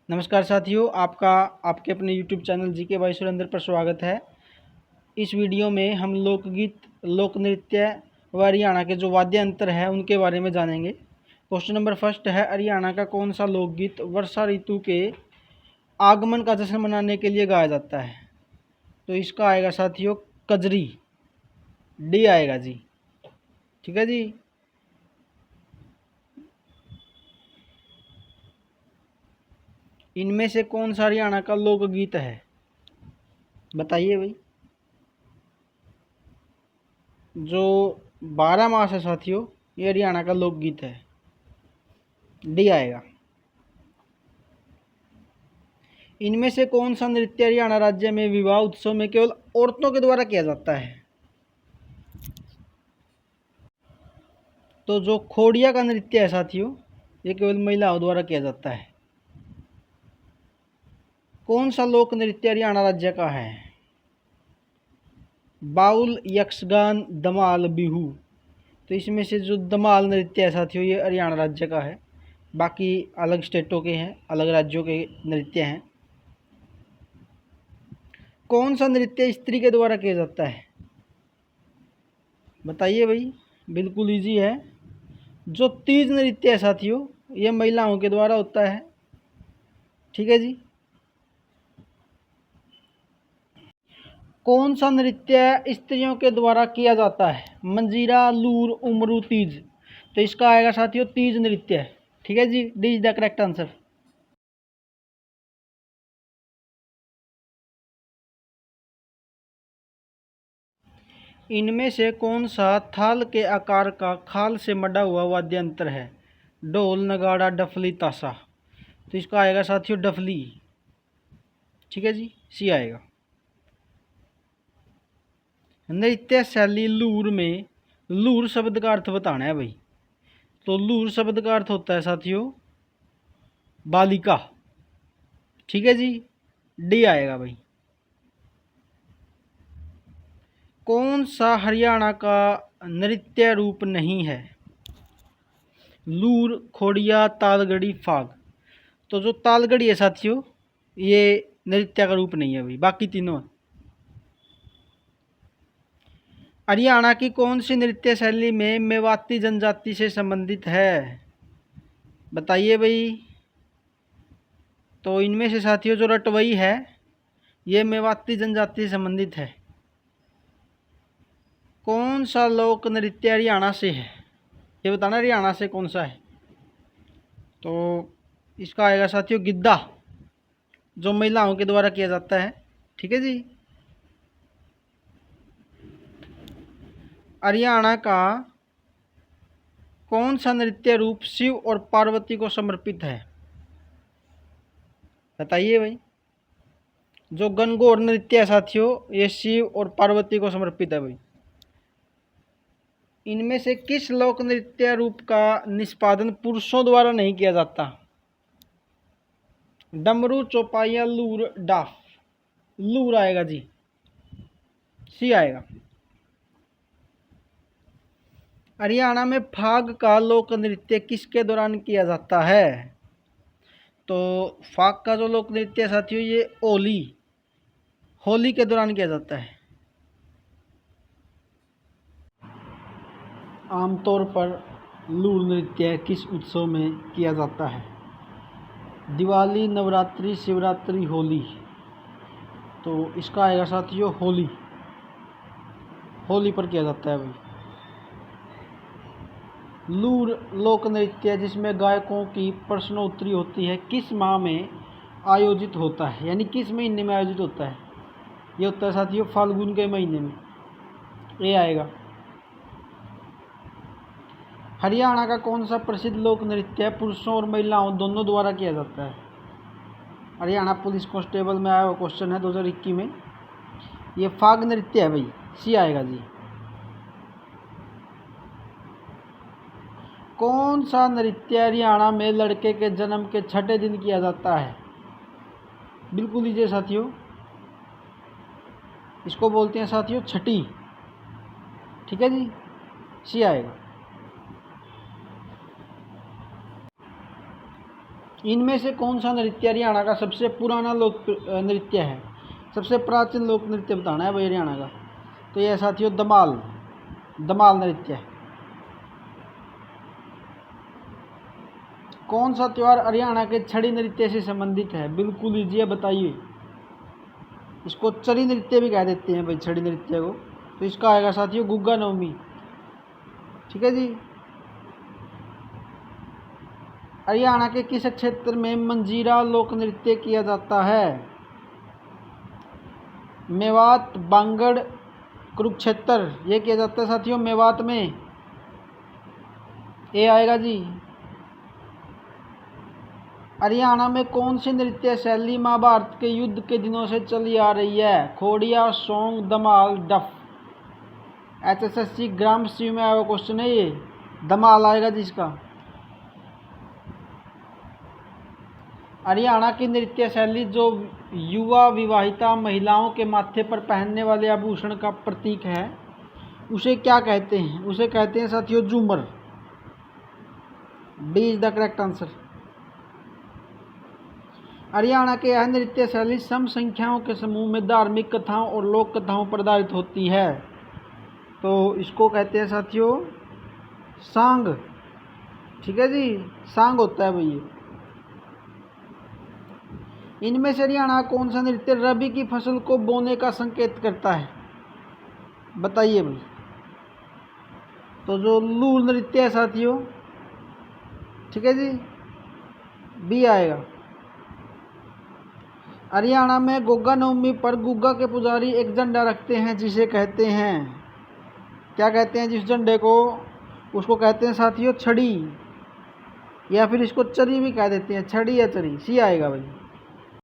नमस्कार साथियों, आपका आपके अपने YouTube channel GK by Surendra पर स्वागत है। इस वीडियो में हम लोकगीत, लोक नृत्य व हरियाणा के जो वाद्य यंत्र है उनके बारे में जानेंगे। क्वेश्चन नंबर फर्स्ट है, हरियाणा का कौन सा लोकगीत वर्षा ऋतु के आगमन का जश्न मनाने के लिए गाया जाता है? तो इसका आएगा साथियों कजरी, डी आएगा जी। ठीक है जी। इनमें से कौन सा हरियाणा का लोकगीत है, बताइए भाई। जो 12 मास है साथियों, ये हरियाणा का लोकगीत है, डी आएगा। इनमें से कौन सा नृत्य हरियाणा राज्य में विवाह उत्सव में केवल औरतों के द्वारा किया जाता है? तो जो खोड़िया का नृत्य है साथियों, ये केवल महिलाओं द्वारा किया जाता है। कौन सा लोक नृत्य हरियाणा राज्य का है? बाउल, यक्षगान, धमाल, बिहू। तो इसमें से जो धमाल नृत्य है साथियों, ये हरियाणा राज्य का है। बाकी अलग स्टेटों के हैं, अलग राज्यों के नृत्य हैं। कौन सा नृत्य स्त्री के द्वारा किया जाता है, बताइए भाई। बिल्कुल इजी है। जो तीज नृत्य है साथियों, ये महिलाओं के द्वारा होता है। ठीक है जी। कौन सा नृत्य स्त्रियों के द्वारा किया जाता है? मंजीरा, लूर, उमरू, तीज। तो इसका आएगा साथियों तीज नृत्य। ठीक है जी, D is the correct answer. इनमें से कौन सा थाल के आकार का खाल से मढ़ा हुआ वाद्य यंत्र है? ढोल, नगाड़ा, डफली, ताशा। तो इसका आएगा साथियों डफली। ठीक है जी, सी आएगा। नृत्य शैली लूर में, लूर शब्द का अर्थ बताना है भाई। तो लूर शब्द का अर्थ होता है साथियों बालिका। ठीक है जी, डी आएगा भाई। कौन सा हरियाणा का नृत्य रूप नहीं है? लूर, खोड़िया, तालगढ़ी, फाग। तो जो तालगढ़ी है साथियों, ये नृत्य का रूप नहीं है भाई, बाकी तीनों। हरियाणा की कौन सी नृत्य शैली में मेवाती जनजाति से संबंधित है, बताइए भाई। तो इनमें से साथियों जो रटवई है, ये मेवाती जनजाति से संबंधित है। कौन सा लोक नृत्य हरियाणा से है, ये बताना हरियाणा से कौन सा है। तो इसका आएगा साथियों गिद्धा, जो महिलाओं के द्वारा किया जाता है। ठीक है जी। हरियाणा का कौन सा नृत्य रूप शिव और पार्वती को समर्पित है, बताइए भाई। जो गणगौर नृत्य है साथियों, ये शिव और पार्वती को समर्पित है भाई। इनमें से किस लोक नृत्य रूप का निष्पादन पुरुषों द्वारा नहीं किया जाता? डमरू, चौपाइया, लूर, डाफ। लूर आएगा जी, सी आएगा। हरियाणा में फाग का लोक नृत्य किसके दौरान किया जाता है? तो फाग का जो लोक नृत्य है साथियों, ये होली के दौरान किया जाता है। आमतौर पर लूर नृत्य किस उत्सव में किया जाता है? दिवाली, नवरात्रि, शिवरात्रि, होली। तो इसका आएगा साथियों होली पर किया जाता है भाई। लूर लोक नृत्य जिसमें गायकों की प्रश्नोत्तरी होती है, किस माह में आयोजित होता है, यानी किस महीने में आयोजित होता है? ये होता है साथियों फाल्गुन के महीने में, ये आएगा। हरियाणा का कौन सा प्रसिद्ध लोक नृत्य पुरुषों और महिलाओं दोनों द्वारा किया जाता है? हरियाणा पुलिस कांस्टेबल में आया हुआ क्वेश्चन है 2021 में। ये फाग नृत्य है भाई, सी आएगा जी। कौन सा नृत्य हरियाणा में लड़के के जन्म के छठे दिन किया जाता है? बिल्कुल लीजिए साथियों, इसको बोलते हैं साथियों छठी। ठीक है जी, सी आएगा। इनमें से कौन सा नृत्य हरियाणा का सबसे पुराना लोक नृत्य है? सबसे प्राचीन लोक नृत्य बताना है भाई हरियाणा का। तो यह साथियों धमाल नृत्य है। कौन सा त्यौहार हरियाणा के छड़ी नृत्य से संबंधित है? बिल्कुल ईजी है, बताइए। इसको चरी नृत्य भी कह देते हैं भाई, छड़ी नृत्य को। तो इसका आएगा साथियों गुग्गा नवमी। ठीक है जी। हरियाणा के किस क्षेत्र में मंजीरा लोक नृत्य किया जाता है? मेवात, बांगड़, कुरुक्षेत्र, ये किया जाता है साथियों मेवात में। ये आएगा जी। हरियाणा में कौन सी नृत्य शैली महाभारत के युद्ध के दिनों से चली आ रही है? खोड़िया, सोंग, धमाल, डफ। HSSC ग्राम सी में आया क्वेश्चन है ये, धमाल आएगा जिसका। हरियाणा की नृत्य शैली जो युवा विवाहिता महिलाओं के माथे पर पहनने वाले आभूषण का प्रतीक है, उसे क्या कहते हैं? उसे कहते हैं साथियों झूमर। D is the correct answer. Haryana के यह नृत्य शैली सम संख्याओं के समूह में धार्मिक कथाओं और लोक कथाओं पर आधारित होती है। तो इसको कहते हैं साथियों सांग। ठीक है जी, सांग होता है भैया। इनमें से हरियाणा कौन सा नृत्य रबी की फसल को बोने का संकेत करता है? बताइए भाई। तो जो लूल नृत्य है साथियों, ठीक है जी, बी आएगा। हरियाणा में गुग्गा नवमी पर गुग्गा के पुजारी एक झंडा रखते हैं जिसे कहते हैं, क्या कहते हैं जिस झंडे को? उसको कहते हैं साथियों छड़ी, या फिर इसको चरी भी कह देते हैं। छड़ी या चरी, सी आएगा भाई।